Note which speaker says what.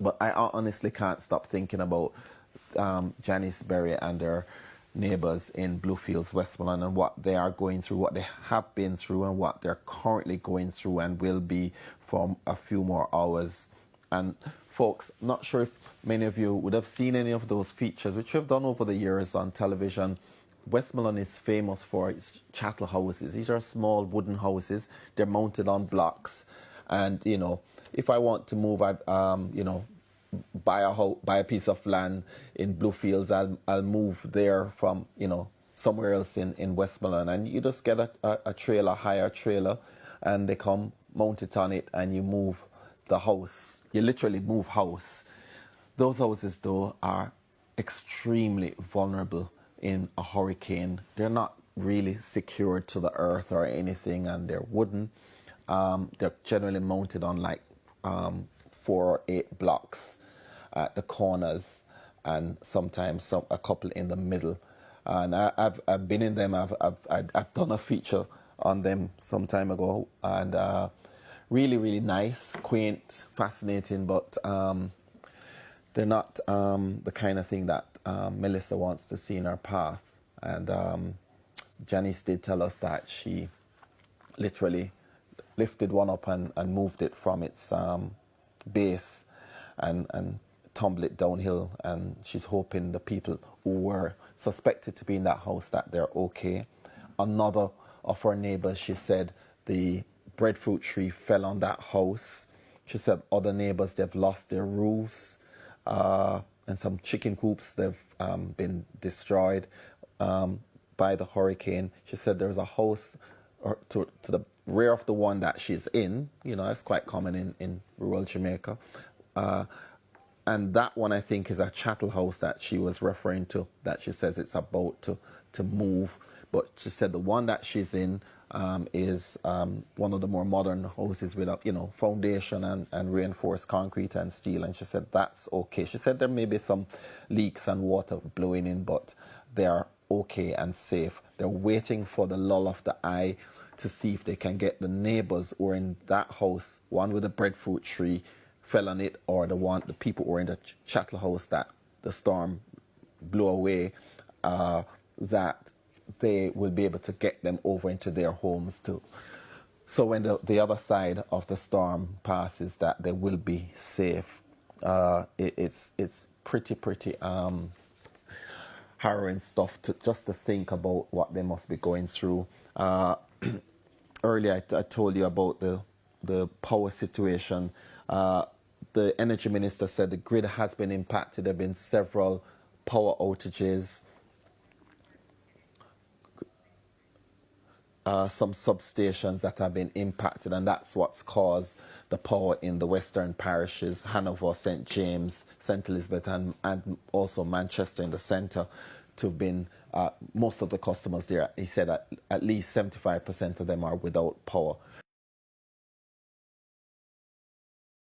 Speaker 1: But I honestly can't stop thinking about Janice Berry and their neighbours in Bluefields, Westmoreland, and what they are going through, what they have been through, and what they're currently going through and will be for a few more hours. And folks, not sure if many of you would have seen any of those features, which we've done over the years on television. Westmoreland is famous for its chattel houses. These are small wooden houses. They're mounted on blocks. And, you know, if I want to move, you know, buy a piece of land in Bluefields, I'll move there from, you know, somewhere else in Westmoreland, and you just get a trailer, hire a trailer, and they come, mount it on it, and you move the house. You literally move house. Those houses, though, are extremely vulnerable in a hurricane. They're not really secured to the earth or anything, and they're wooden. They're generally mounted on like 4 or 8 blocks at the corners, and sometimes a couple in the middle. And I've been in them. I've done a feature on them some time ago, and really nice, quaint, fascinating, but they're not the kind of thing that Melissa wants to see in her path. And Janice did tell us that she literally lifted one up and moved it from its base and tumbled it downhill, and she's hoping the people who were suspected to be in that house, that they're okay. Another of her neighbors, she said the breadfruit tree fell on that house. She said other neighbors, they've lost their roofs, and some chicken coops, they've been destroyed by the hurricane. She said there was a house to the rear of the one that she's in. You know, that's quite common in rural Jamaica. And that one, I think, is a chattel house that she was referring to, that she says it's about to move. But she said the one that she's in is one of the more modern houses with a, you know, foundation and reinforced concrete and steel. And she said that's okay. She said there may be some leaks and water blowing in, but they are okay and safe. They're waiting for the lull of the eye to see if they can get the neighbors who are in that house, one with a breadfruit tree fell on it, or the people who are in the chattel house that the storm blew away, that they will be able to get them over into their homes too. So when the other side of the storm passes, that they will be safe. It's pretty harrowing stuff just to think about what they must be going through. Earlier I told you about the power situation. The energy minister said the grid has been impacted. There have been several power outages. Some substations that have been impacted, and that's what's caused the power in the western parishes, Hanover, St. James, St. Elizabeth, and also Manchester in the centre, to have been most of the customers there. He said at least 75% of them are without power.